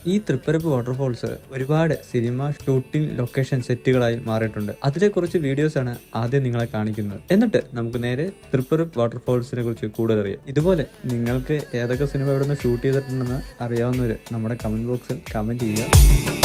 ഈ തൃപ്പരപ്പ് വാട്ടർഫോൾസ് ഒരുപാട് cinema shooting location സെറ്റുകളായി മാറിയിട്ടുണ്ട്. അതിലെ കുറച്ച് വീഡിയോസ് ആണ് ആദ്യം നിങ്ങളെ കാണിക്കുന്നത്. എന്നിട്ട് നമുക്ക് നേരെ തൃപ്പരപ്പ് വാട്ടർഫോൾസിനെ കുറിച്ച് കൂടുതൽ അറിയാം. ഇതുപോലെ നിങ്ങൾക്ക് ഏതൊക്കെ സിനിമ ഇവിടെ നിന്ന് ഷൂട്ട് ചെയ്തിട്ടുണ്ടെന്ന് അറിയാവുന്നവര് നമ്മുടെ കമന്റ് ബോക്സിൽ കമന്റ് ചെയ്യുക.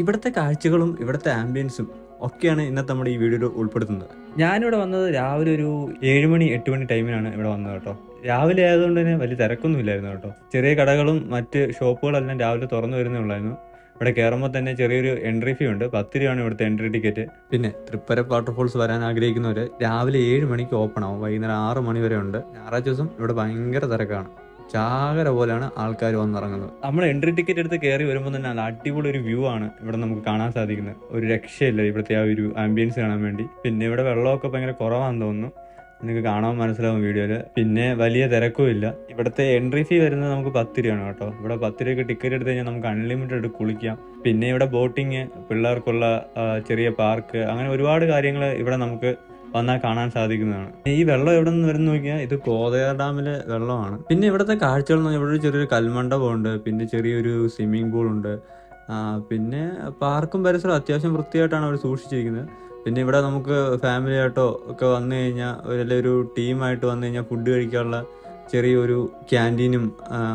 ഇവിടുത്തെ കാഴ്ചകളും ഇവിടുത്തെ ആംബിയൻസും ഒക്കെയാണ് ഇന്നത്തെ നമ്മുടെ ഈ വീഡിയോയിൽ ഉൾപ്പെടുത്തുന്നത്. ഞാനിവിടെ വന്നത് രാവിലെ ഒരു 7 മണി 8 മണി ടൈമിനാണ് ഇവിടെ വന്നത് കേട്ടോ. രാവിലെ ആയതുകൊണ്ട് തന്നെ വലിയ തിരക്കൊന്നും ഇല്ലായിരുന്നു കേട്ടോ. ചെറിയ കടകളും മറ്റ് ഷോപ്പുകളെല്ലാം രാവിലെ തുറന്നു വരുന്നേ ഉള്ളായിരുന്നു. ഇവിടെ കയറുമ്പോൾ തന്നെ ചെറിയൊരു എൻട്രി ഫീ ഉണ്ട്. 10 രൂപയാണ് ഇവിടുത്തെ എൻട്രി ടിക്കറ്റ്. പിന്നെ തൃപ്പരപ്പ് വാട്ടർഫോൾസ് വരാൻ ആഗ്രഹിക്കുന്നവർ രാവിലെ 7 മണിക്ക് ഓപ്പൺ ആവും, വൈകുന്നേരം 6 മണി വരെ ഉണ്ട്. ഞായറാഴ്ച ദിവസം ഇവിടെ ഭയങ്കര തിരക്കാണ്. ചാകര പോലെയാണ് ആൾക്കാർ വന്നിറങ്ങുന്നത്. നമ്മൾ എൻട്രി ടിക്കറ്റ് എടുത്ത് കയറി വരുമ്പോൾ തന്നെ നല്ല അടിപൊളി ഒരു വ്യൂ ആണ് ഇവിടെ നമുക്ക് കാണാൻ സാധിക്കുന്നത്. ഒരു രക്ഷയില്ല ഇവിടുത്തെ ആ ഒരു ആംബിയൻസ് കാണാൻ വേണ്ടി. പിന്നെ ഇവിടെ വെള്ളമൊക്കെ ഭയങ്കര കുറവാണെന്ന് തോന്നുന്നു, നിങ്ങൾക്ക് കാണാൻ മനസ്സിലാവും വീഡിയോയില്. പിന്നെ വലിയ തിരക്കും ഇല്ല. ഇവിടുത്തെ എൻട്രി ഫീ വരുന്നത് നമുക്ക് 10 രൂപയാണ് കേട്ടോ. ഇവിടെ 10 രൂപയ്ക്ക് ടിക്കറ്റ് എടുത്ത് കഴിഞ്ഞാൽ നമുക്ക് അൺലിമിറ്റഡ് കുളിക്കാം. പിന്നെ ഇവിടെ ബോട്ടിങ്, പിള്ളേർക്കുള്ള ചെറിയ പാർക്ക്, അങ്ങനെ ഒരുപാട് കാര്യങ്ങൾ ഇവിടെ നമുക്ക് വന്നാൽ കാണാൻ സാധിക്കുന്നതാണ്. ഈ വെള്ളം എവിടെ നിന്ന് വരുന്ന നോക്കിയാൽ ഇത് കോതയാർ ഡാമിലെ വെള്ളമാണ്. പിന്നെ ഇവിടുത്തെ കാഴ്ചകൾ എന്ന് പറഞ്ഞാൽ ഇവിടെ ഒരു ചെറിയൊരു കൽമണ്ഡപമുണ്ട്, പിന്നെ ചെറിയൊരു സ്വിമ്മിംഗ് പൂൾ ഉണ്ട്, പിന്നെ പാർക്കും പരിസരം അത്യാവശ്യം വൃത്തിയായിട്ടാണ് അവർ സൂക്ഷിച്ചിരിക്കുന്നത്. പിന്നെ ഇവിടെ നമുക്ക് ഫാമിലി ആയിട്ടോ ഒക്കെ വന്നു കഴിഞ്ഞാൽ ഒരു ടീമായിട്ട് വന്നു കഴിഞ്ഞാൽ ഫുഡ് കഴിക്കാനുള്ള ചെറിയൊരു ക്യാൻറ്റീനും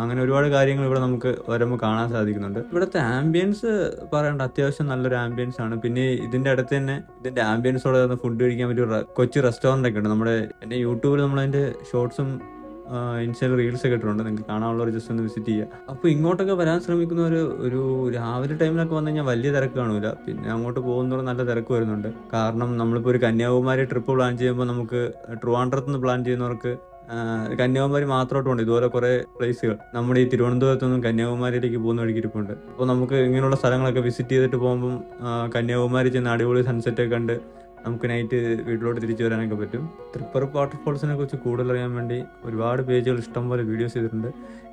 അങ്ങനെ ഒരുപാട് കാര്യങ്ങൾ ഇവിടെ നമുക്ക് വരുമ്പോൾ കാണാൻ സാധിക്കുന്നുണ്ട്. ഇവിടുത്തെ ആംബിയൻസ് പറയേണ്ട അത്യാവശ്യം നല്ലൊരു ആംബിയൻസ് ആണ്. പിന്നെ ഇതിന്റെ അടുത്ത് തന്നെ ഇതിന്റെ ആംബിയൻസോടെ ഫുഡ് കഴിക്കാൻ പറ്റിയ കൊച്ചു റെസ്റ്റോറൻ്റ് ഒക്കെ ഉണ്ട്. നമ്മുടെ എൻ്റെ യൂട്യൂബിൽ നമ്മളതിന്റെ ഷോർട്സും ഇൻസ്റ്റയിൽ റീൽസ് ഒക്കെ ഇട്ടിട്ടുണ്ട്, നിങ്ങൾക്ക് കാണാനുള്ളവർ ജസ്റ്റ് ഒന്ന് വിസിറ്റ് ചെയ്യുക. അപ്പോൾ ഇങ്ങോട്ടൊക്കെ വരാൻ ശ്രമിക്കുന്നവർ ഒരു രാവിലെ ടൈമിലൊക്കെ വന്നു കഴിഞ്ഞാൽ വലിയ തിരക്ക് കാണൂല. പിന്നെ അങ്ങോട്ട് പോകുന്നതോടെ നല്ല തിരക്ക് വരുന്നുണ്ട്. കാരണം നമ്മളിപ്പോൾ ഒരു കന്യാകുമാരി ട്രിപ്പ് പ്ലാൻ ചെയ്യുമ്പോൾ നമുക്ക് ട്രിവാൻഡ്രത്ത് നിന്ന് പ്ലാൻ ചെയ്യുന്നവർക്ക് കന്യാകുമാരി മാത്രമായിട്ടുണ്ട് ഇതുപോലെ കുറെ പ്ലേസുകൾ നമ്മുടെ ഈ തിരുവനന്തപുരത്ത് നിന്നും കന്യാകുമാരിയിലേക്ക് പോകുന്ന വഴിക്ക് ഇരിപ്പുണ്ട്. അപ്പോൾ നമുക്ക് ഇങ്ങനെയുള്ള സ്ഥലങ്ങളൊക്കെ വിസിറ്റ് ചെയ്തിട്ട് പോകുമ്പം കന്യാകുമാരി ചെന്ന് അടിപൊളി സൺസെറ്റ് ഒക്കെ കണ്ട് നമുക്ക് നൈറ്റ് വീട്ടിലോട്ട് തിരിച്ചു വരാനൊക്കെ പറ്റും. തൃപ്പരപ്പ് വാട്ടർഫോൾസിനെ കുറിച്ച് കൂടുതൽ അറിയാൻ വേണ്ടി ഒരുപാട് പേജുകൾ ഇഷ്ടംപോലെ വീഡിയോസ് ചെയ്തിട്ടുണ്ട്.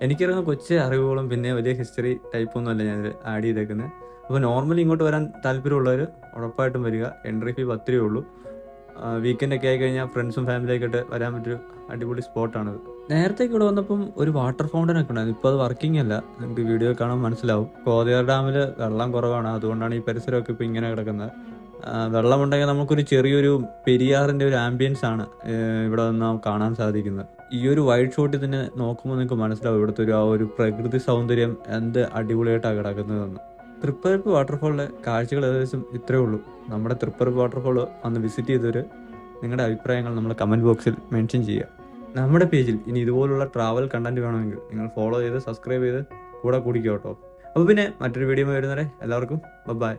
എനിക്കറിയുന്ന കൊച്ചു അറിവുകളും പിന്നെ വലിയ ഹിസ്റ്ററി ടൈപ്പൊന്നും അല്ല ഞാൻ ആഡ് ചെയ്തേക്കുന്നത്. അപ്പോൾ നോർമലി ഇങ്ങോട്ട് വരാൻ താല്പര്യമുള്ളവർ ഉറപ്പായിട്ടും വരിക. എൻട്രി ഫീ 10 രൂപയേ ഉള്ളൂ. വീക്കെൻഡ് ഒക്കെ ആയി കഴിഞ്ഞാൽ ഫ്രണ്ട്സും ഫാമിലിയൊക്കെ ആയിട്ട് വരാൻ പറ്റൊരു അടിപൊളി സ്പോട്ടാണത്. നേരത്തേക്ക് ഇവിടെ വന്നപ്പം ഒരു വാട്ടർ ഫൗണ്ടൻ ഒക്കെ ഉണ്ടായിരുന്നു. ഇപ്പോൾ അത് വർക്കിംഗ് അല്ല, നിങ്ങൾക്ക് വീഡിയോ കാണാൻ മനസ്സിലാവും. കോതയാർ ഡാമിൽ വെള്ളം കുറവാണ്, അതുകൊണ്ടാണ് ഈ പരിസരമൊക്കെ ഇപ്പോൾ ഇങ്ങനെ കിടക്കുന്നത്. വെള്ളമുണ്ടെങ്കിൽ നമുക്കൊരു ചെറിയൊരു പെരിയാറിൻ്റെ ഒരു ആംബിയൻസ് ആണ് ഇവിടെ നിന്ന് കാണാൻ സാധിക്കുന്നത്. ഈ ഒരു വൈഡ് ഷോട്ടിൽ തന്നെ നോക്കുമ്പോൾ നിങ്ങൾക്ക് മനസ്സിലാവും ഇവിടുത്തെ ആ ഒരു പ്രകൃതി സൗന്ദര്യം എന്ത് അടിപൊളിയായിട്ടാണ് കിടക്കുന്നതെന്ന്. തൃപ്പരപ്പ് വാട്ടർഫോളിലെ കാഴ്ചകൾ ഏകദേശം ഇത്രയേ ഉള്ളൂ. നമ്മുടെ തൃപ്പരപ്പ് വാട്ടർഫോൾ വന്ന് വിസിറ്റ് ചെയ്തവർ നിങ്ങളുടെ അഭിപ്രായങ്ങൾ നമ്മൾ കമൻറ്റ് ബോക്സിൽ മെൻഷൻ ചെയ്യുക. നമ്മുടെ പേജിൽ ഇനി ഇതുപോലുള്ള ട്രാവൽ കണ്ടന്റ് വേണമെങ്കിൽ നിങ്ങൾ ഫോളോ ചെയ്ത് സബ്സ്ക്രൈബ് ചെയ്ത് കൂടെ കൂടിക്കോ കേട്ടോ. അപ്പോൾ പിന്നെ മറ്റൊരു വീഡിയോ വരുന്നവരെ എല്ലാവർക്കും ബൈ.